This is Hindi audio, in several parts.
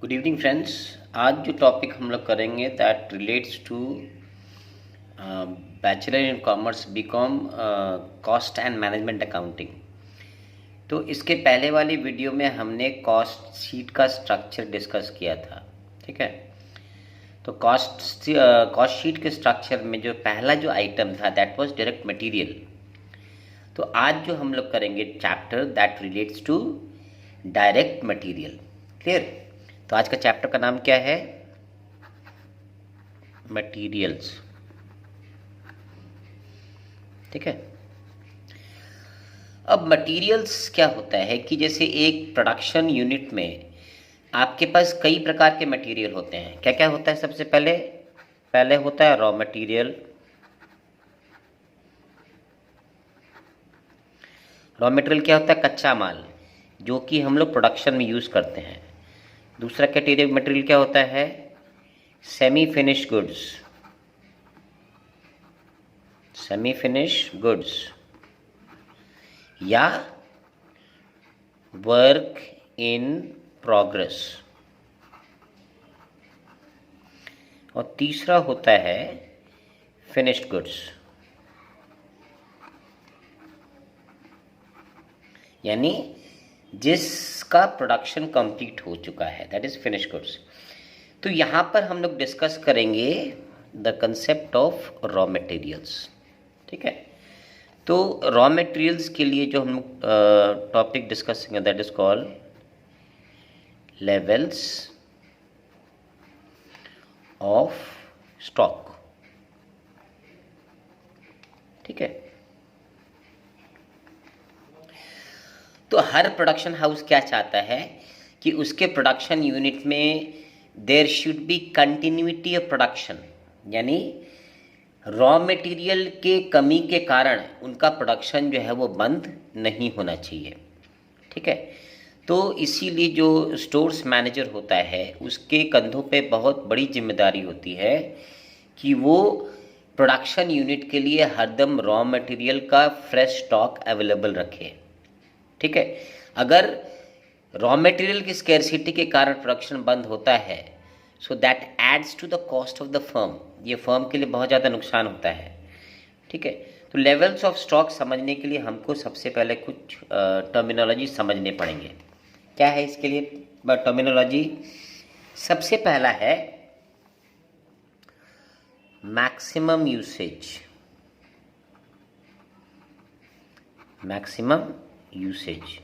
Good evening friends. आज जो टॉपिक हम लोग करेंगे that relates to bachelor in commerce BCom cost and management accounting. तो इसके पहले वाली वीडियो में हमने कॉस्ट शीट का स्ट्रक्चर डिस्कस किया था, ठीक है। तो कॉस्ट शीट के स्ट्रक्चर में जो पहला जो आइटम था दैट वाज डायरेक्ट मटेरियल। तो आज जो हम लोग करेंगे chapter that relates to direct material. Clear? तो आज का चैप्टर का नाम क्या है? मटेरियल्स, ठीक है। अब मटेरियल्स क्या होता है कि जैसे एक प्रोडक्शन यूनिट में आपके पास कई प्रकार के मटेरियल होते हैं। क्या क्या होता है? सबसे पहले होता है रॉ मटेरियल। रॉ मटेरियल क्या होता है? कच्चा माल जो कि हम लोग प्रोडक्शन में यूज़ करते हैं। दूसरा कैटेगरी मटेरियल क्या होता है? Semi finish goods. Semi finish goods या वर्क इन प्रोग्रेस। और तीसरा होता है फिनिश्ड गुड्स, यानी जिसका प्रोडक्शन कंप्लीट हो चुका है, दैट इज फिनिश्ड गुड्स। तो यहाँ पर हम लोग डिस्कस करेंगे the concept of raw materials, ठीक है। तो रॉ मटेरियल्स के लिए जो हम टॉपिक डिस्कस करेंगे that is called levels of stock, ठीक है। तो हर प्रोडक्शन हाउस क्या चाहता है कि उसके प्रोडक्शन यूनिट में there should be continuity of production, यानी रॉ मटेरियल के कमी के कारण उनका प्रोडक्शन जो है वो बंद नहीं होना चाहिए, ठीक है। तो इसीलिए जो स्टोर्स मैनेजर होता है उसके कंधों पे बहुत बड़ी जिम्मेदारी होती है कि वो प्रोडक्शन यूनिट के लिए हरदम रॉ मटेरियल का फ्रेश स्टॉक अवेलेबल रखे, ठीक है। अगर रॉ मटेरियल की स्कैरसिटी के कारण प्रोडक्शन बंद होता है so that adds to the cost of the firm. ये फर्म के लिए बहुत ज़्यादा नुकसान होता है, ठीक है। तो लेवल्स ऑफ स्टॉक समझने के लिए हमको सबसे पहले कुछ टर्मिनोलॉजी समझने पड़ेंगे। क्या है इसके लिए टर्मिनोलॉजी? सबसे पहला है मैक्सिमम यूसेज। मैक्सिमम यूसेज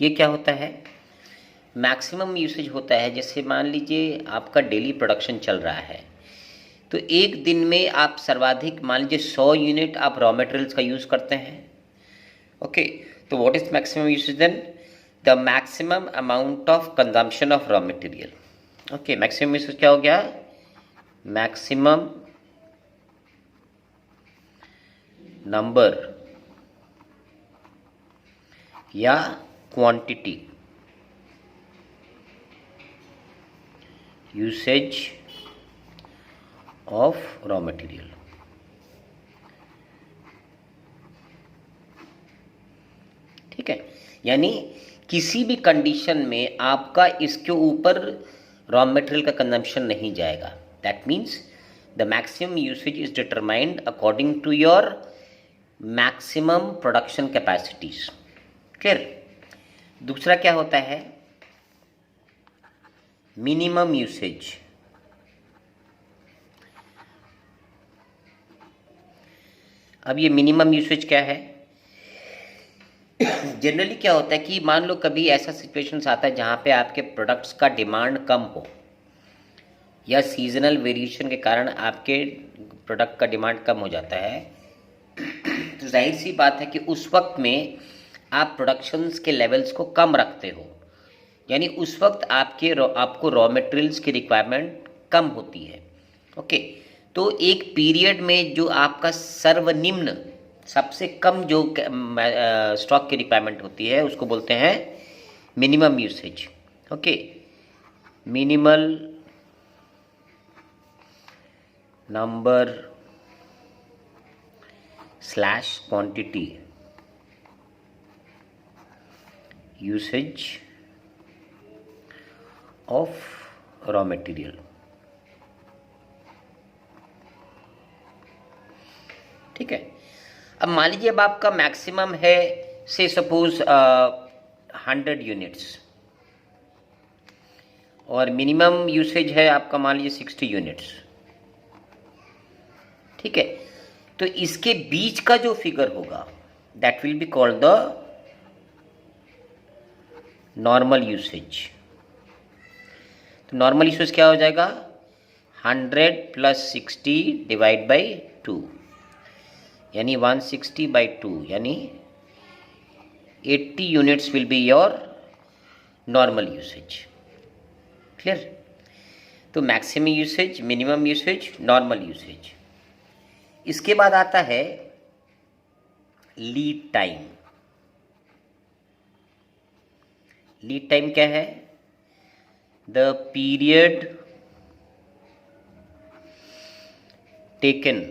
ये क्या होता है? मैक्सिमम यूसेज होता है जैसे मान लीजिए आपका डेली प्रोडक्शन चल रहा है, तो एक दिन में आप सर्वाधिक मान लीजिए 100 यूनिट आप रॉ मटेरियल्स का यूज़ करते हैं, ओके। तो what is maximum usage then? The maximum amount of consumption of raw material, okay. Maximum usage क्या हो गया? मैक्सिमम नंबर या quantity usage of raw material, ठीक है। यानी किसी भी कंडीशन में आपका इसके ऊपर रॉ मटेरियल का कंजम्पशन नहीं जाएगा। That means the maximum usage is determined according to your maximum production capacities. Clear? दूसरा क्या होता है? Minimum usage. अब ये मिनिमम यूसेज क्या है? जनरली क्या होता है कि मान लो कभी ऐसा सिचुएशंस आता है जहाँ पे आपके प्रोडक्ट्स का डिमांड कम हो या सीजनल वेरिएशन के कारण आपके प्रोडक्ट का डिमांड कम हो जाता है, तो जाहिर सी बात है कि उस वक्त में आप प्रोडक्शंस के लेवल्स को कम रखते हो, यानी उस वक्त आपको रॉ मटेरियल्स की रिक्वायरमेंट कम होती है, ओके। तो एक पीरियड में जो आपका सर्वनिम्न सबसे कम जो स्टॉक की रिक्वायरमेंट होती है उसको बोलते हैं minimum usage, okay. Minimal number slash quantity usage of raw material. ठीक है, अब मान लीजिए अब आपका मैक्सिमम है से सपोज 100 यूनिट्स और मिनिमम यूसेज है आपका मान लीजिए 60 यूनिट्स। ठीक है, तो इसके बीच का जो फिगर होगा that will be called the normal usage. तो नॉर्मल यूसेज क्या हो जाएगा, 100 + 60 डिवाइड बाई 2 यानी 160/2 यानी 80 units will be your normal usage. Clear? तो maximum usage, minimum usage, normal usage. इसके बाद आता है लीड टाइम। लीड टाइम क्या है, the period taken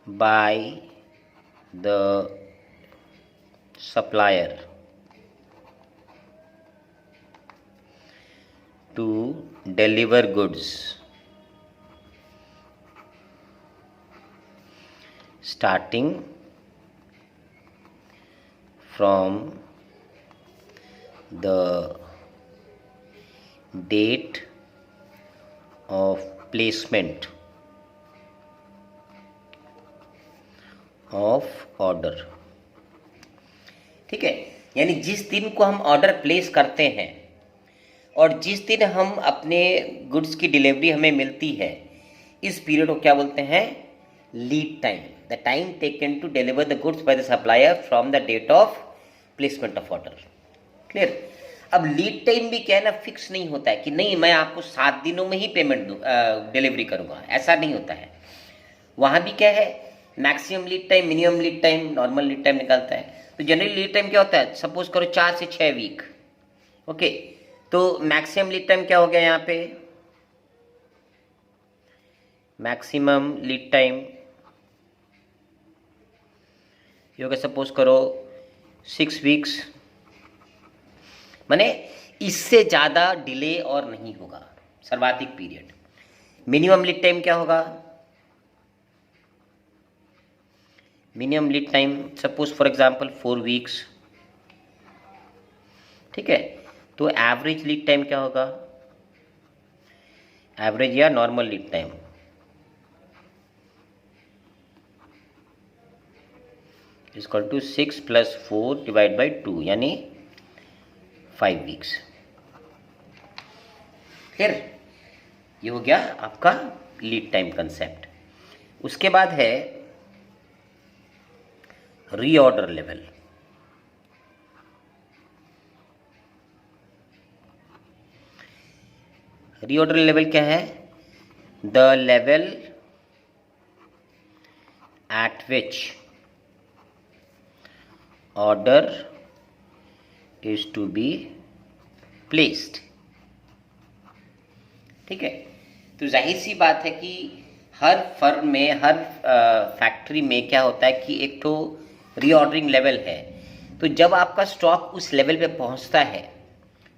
by the supplier to deliver goods starting from the date of placement of order. ठीक है, यानी जिस दिन को हम ऑर्डर प्लेस करते हैं और जिस दिन हम अपने गुड्स की डिलीवरी हमें मिलती है, इस पीरियड को क्या बोलते हैं, lead time. The time taken to deliver the goods by the supplier from the date of placement of order. Clear? अब लीड टाइम भी क्या है ना, फिक्स नहीं होता है कि नहीं मैं आपको 7 दिनों में ही पेमेंट डिलीवरी करूंगा, ऐसा नहीं होता है। वहां भी क्या है, maximum lead time, minimum lead time, normal lead time निकलता है। तो जनरली लीड टाइम क्या होता है, सपोज करो 4 से 6 वीक। ओके, तो मैक्सिमम लीड टाइम क्या हो गया यहाँ पे, मैक्सिमम लीड टाइम ये हो गया सपोज करो 6 वीक्स, माने इससे ज़्यादा डिले और नहीं होगा, सर्वाधिक पीरियड। मिनिमम लीड टाइम क्या होगा, minimum lead time suppose for example 4 weeks. ठीक है, तो एवरेज लीड टाइम क्या होगा, एवरेज या normal lead time is equal to 6 + 4 divide by 2 यानी 5 वीक्स। फिर ये हो गया आपका लीड टाइम कंसेप्ट। उसके बाद है रीऑर्डर लेवल। रीऑर्डर लेवल क्या है, the level at which order is to be placed. ठीक है, तो जाहिर सी बात है कि हर फर्म में, हर फैक्ट्री में क्या होता है कि एक तो रीऑर्डरिंग लेवल है। तो जब आपका स्टॉक उस लेवल पे पहुंचता है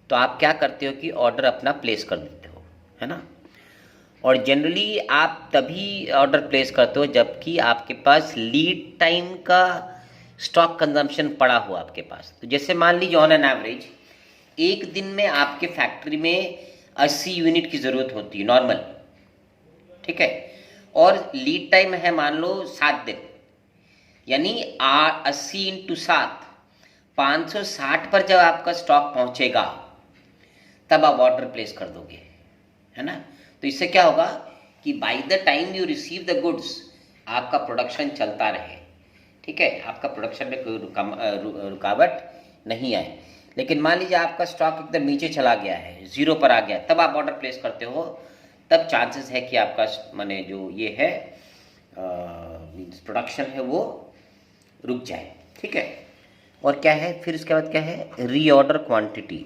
तो आप क्या करते हो कि ऑर्डर अपना प्लेस कर देते हो, है ना। और जनरली आप तभी ऑर्डर प्लेस करते हो जबकि आपके पास लीड टाइम का स्टॉक कंजम्पशन पड़ा हो आपके पास। तो जैसे मान लीजिए ऑन एन एवरेज एक दिन में आपके फैक्ट्री में 80 यूनिट की ज़रूरत होती है नॉर्मल। ठीक है, और लीड टाइम है मान लो 7 दिन, यानी 80 × 7 560 पर जब आपका स्टॉक पहुंचेगा तब आप ऑर्डर प्लेस कर दोगे, है ना। तो इससे क्या होगा कि by the time you receive the goods आपका प्रोडक्शन चलता रहे। ठीक है, आपका प्रोडक्शन में कोई रुकावट नहीं आए। लेकिन मान लीजिए आपका स्टॉक एकदम नीचे चला गया है, 0 पर आ गया, तब आप ऑर्डर प्लेस करते हो, तब चांसेस है कि आपका माने जो ये है प्रोडक्शन है वो रुक जाए। ठीक है, और क्या है फिर इसके बाद क्या है, रीऑर्डर क्वांटिटी।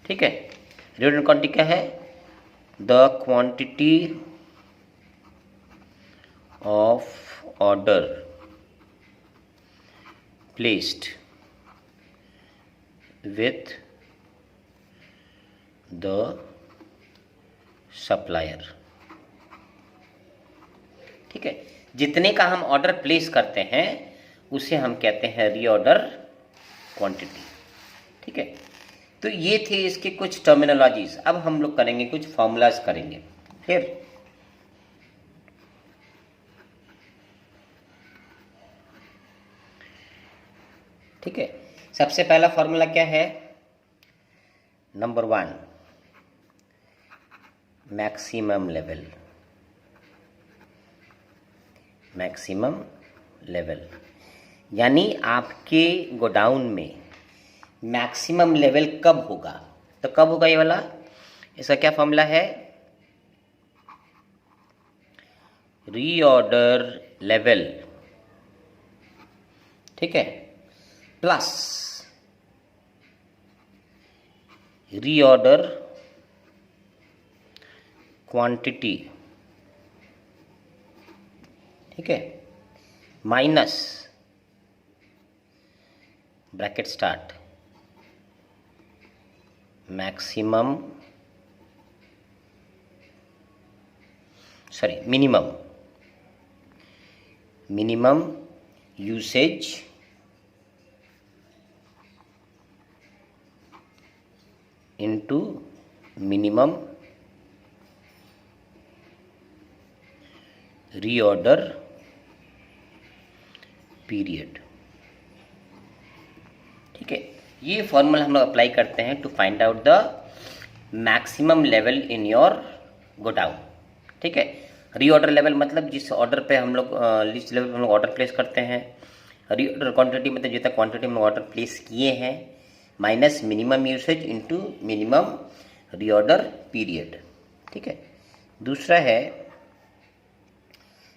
ठीक है, रीऑर्डर क्वांटिटी क्या है, the quantity of order placed with the supplier। ठीक है, जितने का हम ऑर्डर प्लेस करते हैं उसे हम कहते हैं रीऑर्डर क्वांटिटी। ठीक है, तो ये थे इसके कुछ टर्मिनोलॉजीज। अब हम लोग करेंगे कुछ फॉर्मूलाज करेंगे फिर। ठीक है, सबसे पहला फॉर्मूला क्या है? Number 1, maximum level. Maximum level यानी आपके गोडाउन में मैक्सिमम लेवल कब होगा? तो कब होगा ये वाला? इसका क्या फॉर्मूला है? Reorder level. ठीक है, प्लस रीऑर्डर क्वांटिटी। ठीक है, minus bracket start maximum minimum usage into minimum reorder period. ठीक है, ये फॉर्मूला हम लोग अप्लाई करते हैं to find out the maximum level in your godown. ठीक है, रीऑर्डर लेवल मतलब जिस ऑर्डर पे हम लोग लिस्ट लेवल पे हम लोग ऑर्डर प्लेस करते हैं। रीऑर्डर क्वांटिटी मतलब जितना क्वांटिटी में ऑर्डर प्लेस किए हैं minus minimum usage into minimum reorder period. ठीक है, दूसरा है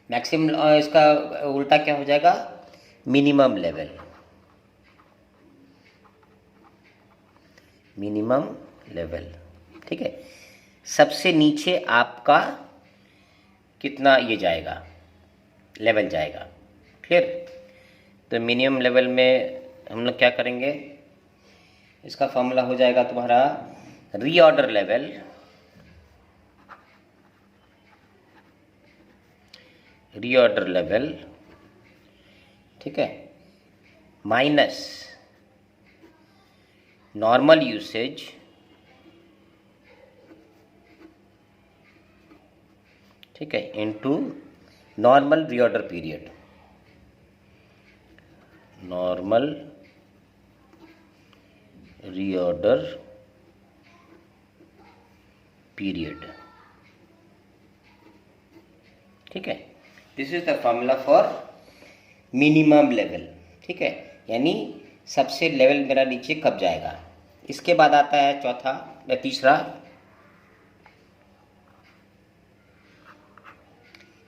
मैक्सिमम, इसका उल्टा क्या हो जाएगा? Minimum level. Minimum level. ठीक है, सबसे नीचे आपका कितना ये जाएगा? लेवल जाएगा। क्लियर? तो मिनिमम लेवल में हम लोग क्या करेंगे? इसका फॉर्मूला हो जाएगा तुम्हारा रीऑर्डर लेवल ठीक है, माइनस नॉर्मल यूसेज ठीक है into normal reorder period. Normal reorder period. ठीक है, this is the formula for minimum level. ठीक है, यानी सबसे लेवल मेरा नीचे कब जाएगा। इसके बाद आता है चौथा या तीसरा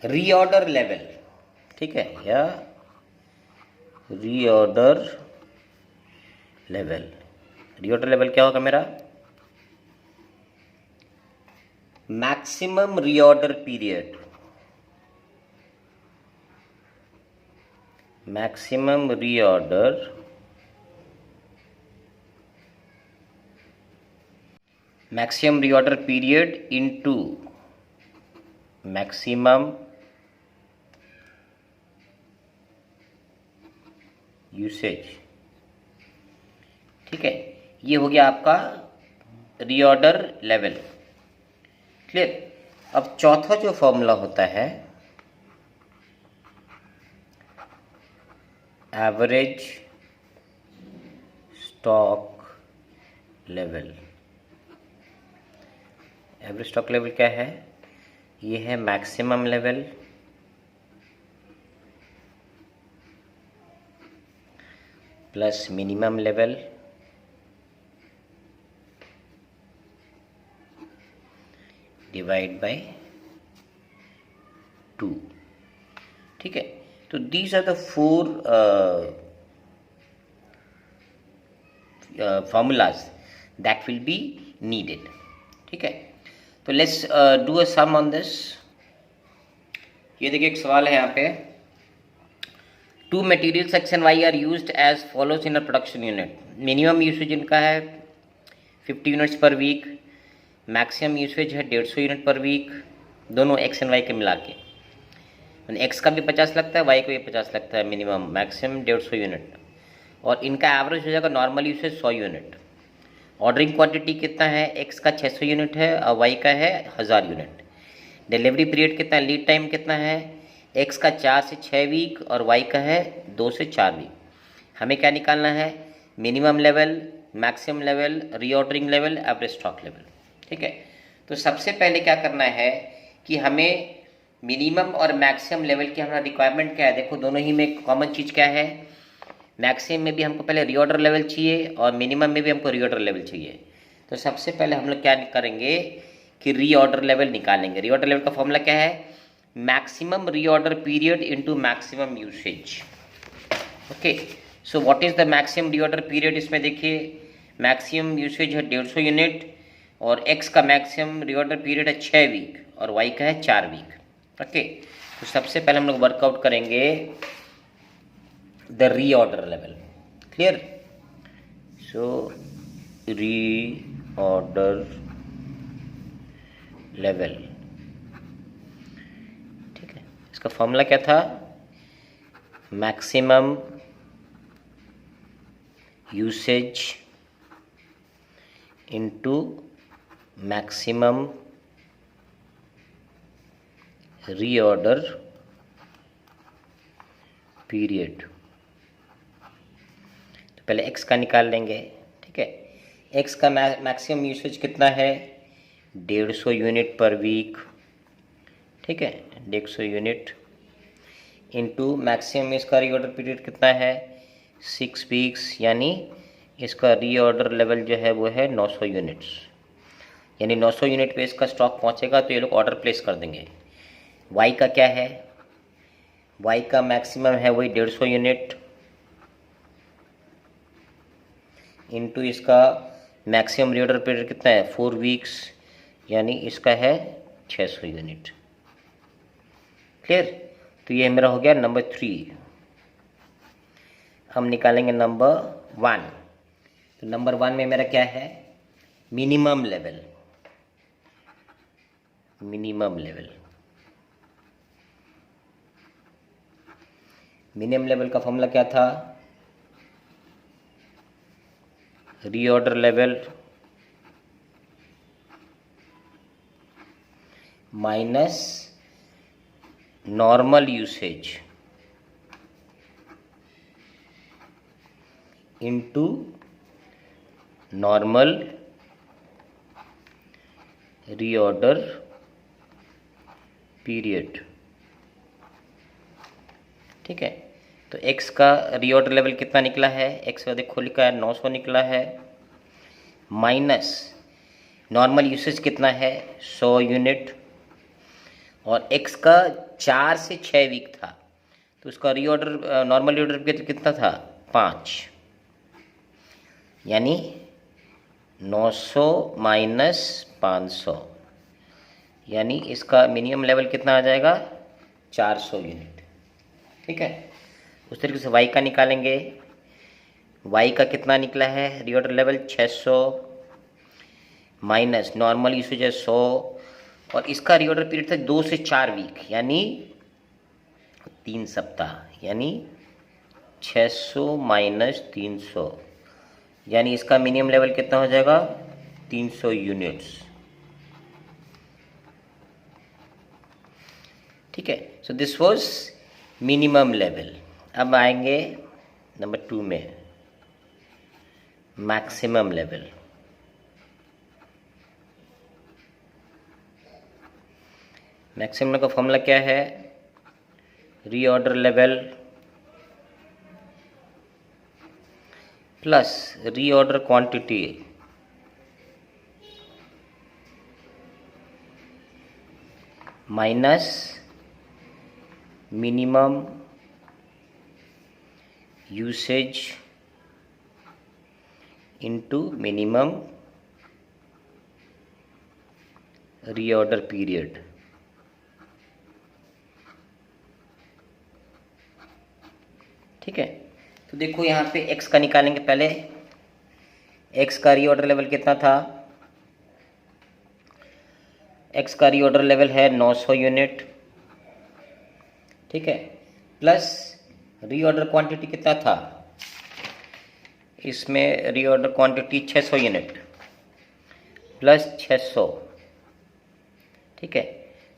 रीऑर्डर लेवल। ठीक है, या रीऑर्डर लेवल। रीऑर्डर लेवल क्या होगा मेरा? Maximum reorder period. Maximum reorder period into maximum usage. ठीक है, ये हो गया आपका रीऑर्डर लेवल। क्लियर? अब चौथा जो फॉर्मूला होता है average stock level. Average stock level क्या है? ये है maximum level plus minimum level divide by 2। ठीक है, तो these are the 4 formulas that will be needed. ठीक है, तो let's do a sum on this. ये देखिए एक सवाल है यहाँ पे two materials X and Y are used as follows in a production unit. Minimum usage इनका है 50 यूनिट्स पर वीक, मैक्सिमम यूसेज है 150 यूनिट पर वीक, दोनों एक्स एंड वाई के मिला के। एक्स का भी 50 लगता है, वाई का भी 50 लगता है, मिनिमम मैक्सिमम 150 यूनिट, और इनका एवरेज हो जाएगा normal usage 100 unit. Ordering quantity कितना है, एक्स का 600 यूनिट है और वाई का है 1000 यूनिट। डिलीवरी पीरियड कितना है, लीड टाइम कितना है, एक्स का 4 से 6 वीक और वाई का है 2 से 4 वीक। हमें क्या निकालना है, minimum level, maximum level, reordering level, average stock level. ठीक है, तो सबसे पहले क्या करना है कि हमें मिनिमम और मैक्सिमम लेवल की हमारा रिक्वायरमेंट क्या है। देखो दोनों ही में कॉमन चीज़ क्या है, मैक्सिमम में भी हमको पहले रीऑर्डर लेवल चाहिए और मिनिमम में भी हमको रीऑर्डर लेवल चाहिए। तो सबसे पहले हम लोग क्या करेंगे कि रीऑर्डर लेवल निकालेंगे। रीऑर्डर लेवल का फॉर्मूला क्या है, maximum reorder period into maximum usage. Okay, so what is the maximum reorder period, इसमें देखिए मैक्सिमम यूसेज है 150 यूनिट और एक्स का मैक्सिमम रीऑर्डर पीरियड है 6 वीक और वाई का है 4 वीक। ओके, तो सबसे पहले हम लोग वर्कआउट करेंगे the reorder level. Clear, so reorder level, ठीक है, इसका फॉर्मूला क्या था, maximum usage into maximum reorder period. तो पहले x का निकाल लेंगे। ठीक है, x का मैक्सिमम यूसेज कितना है, 150 यूनिट पर वीक। ठीक है, 150 यूनिट इनटू मैक्सिमम इसका रीऑर्डर पीरियड कितना है 6 वीक्स, यानी इसका रीऑर्डर लेवल जो है वो है 900 यूनिट्स, यानी 900 यूनिट पे इसका स्टॉक पहुंचेगा तो ये लोग ऑर्डर प्लेस कर देंगे। y का क्या है, y का मैक्सिमम है वही 150 यूनिट इनटू इसका मैक्सिमम रीऑर्डर पीरियड कितना है 4 वीक्स, यानी इसका है 600 यूनिट। क्लियर, तो ये मेरा हो गया नंबर 3। हम निकालेंगे नंबर 1। तो नंबर 1 में मेरा क्या है, minimum level. Minimum level, minimum level का फॉर्मूला क्या था, reorder level minus normal usage into normal reorder period. ठीक है, तो x का रीऑर्डर लेवल कितना निकला है, x का देखो लिखा है 900 निकला है, माइनस नॉर्मल यूसेज कितना है 100 यूनिट, और x का 4 से 6 वीक था तो उसका रीऑर्डर नॉर्मल रीऑर्डर पीरियड कितना था 5, यानी 900 माइनस 500, यानी इसका मिनिमम लेवल कितना आ जाएगा 400 यूनिट। ठीक है, उस तरीके से y का निकालेंगे। y का कितना निकला है reorder level 600 minus normal usage है 100 और इसका रीऑर्डर पीरियड था 2 से 4 वीक, यानी 3 सप्ताह, यानी 600 माइनस 300, यानी इसका मिनिमम लेवल कितना हो जाएगा 300 यूनिट्स। ठीक है, so this was minimum level. अब आएंगे नंबर 2 में, मैक्सिमम लेवल। मैक्सिमम का फॉर्मूला क्या है, reorder level plus reorder quantity minus minimum usage into minimum reorder period. ठीक है, तो देखो यहाँ पे एक्स का निकालेंगे पहले। एक्स का रीऑर्डर लेवल कितना था? एक्स का रीऑर्डर लेवल है 900 यूनिट, ठीक है, प्लस रीऑर्डर क्वांटिटी कितना था? इसमें रीऑर्डर क्वांटिटी 600 यूनिट प्लस 600, ठीक है,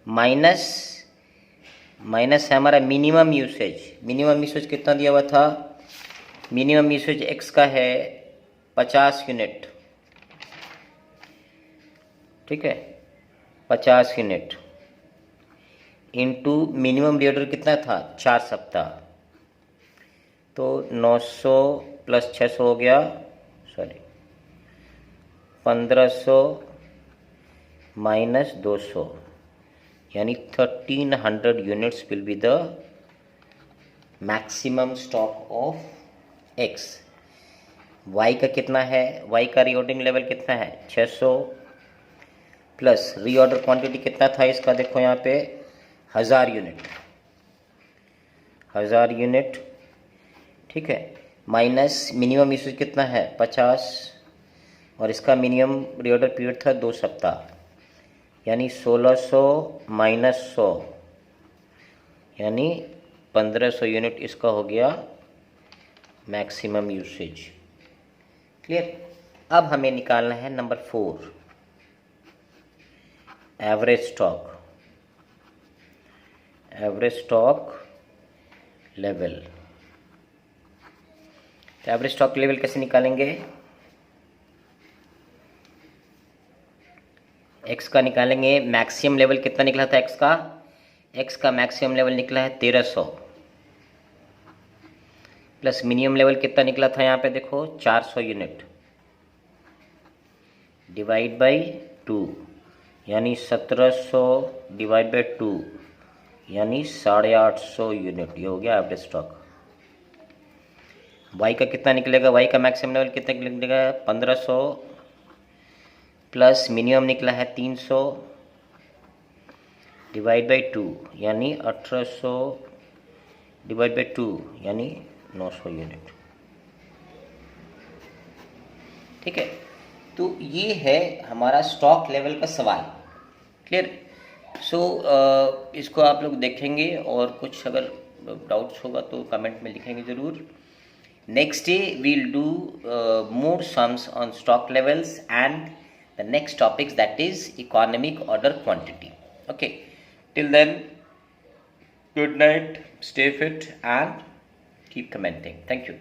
माइनस है हमारा मिनिमम यूसेज। मिनिमम यूसेज कितना दिया हुआ था? मिनिमम यूसेज एक्स का है 50 यूनिट, ठीक है, 50 यूनिट इनटू मिनिमम रीऑर्डर कितना था? 4 सप्ताह, तो 900 प्लस 600 हो गया, सॉरी 1500 माइनस 200, यानी 1300 units will be the maximum stock of X. Y का कितना है? वाई का रीऑर्डरिंग लेवल कितना है? 600 प्लस रीऑर्डर क्वांटिटी कितना था इसका? देखो यहाँ पे 1000 यूनिट, 1000 यूनिट, ठीक है, माइनस मिनिमम यूसेज कितना है? 50, और इसका मिनिमम रीऑर्डर पीरियड था 2 सप्ताह, यानी 1600 माइनस 100, यानी 1500 यूनिट इसका हो गया मैक्सिमम यूसेज। क्लियर? अब हमें निकालना है number 4, average stock. Average stock level. तो एवरेज स्टॉक लेवल कैसे निकालेंगे? एक्स का निकालेंगे। मैक्सिमम लेवल कितना निकला था एक्स का? एक्स का मैक्सिमम लेवल निकला है 1300, प्लस मिनिमम लेवल कितना निकला था यहाँ पे देखो 400 यूनिट, डिवाइड बाई 2, यानी 1700 डिवाइड बाई 2, यानी 850 यूनिट। ये हो गया एवरेज स्टॉक। वाई का कितना निकलेगा? वाई का मैक्सिमम लेवल कितना निकलेगा? 1500 प्लस मिनिमम निकला है 300 डिवाइड बाई 2, यानी 1800 डिवाइड बाई 2, यानी 900 यूनिट। ठीक है, तो ये है हमारा स्टॉक लेवल का सवाल। क्लियर? सो इसको आप लोग देखेंगे और कुछ अगर डाउट्स होगा तो कमेंट में लिखेंगे ज़रूर। Next day we'll do more sums on stock levels and the next topics, that is economic order quantity. Okay, till then, good night, stay fit and keep commenting. Thank you.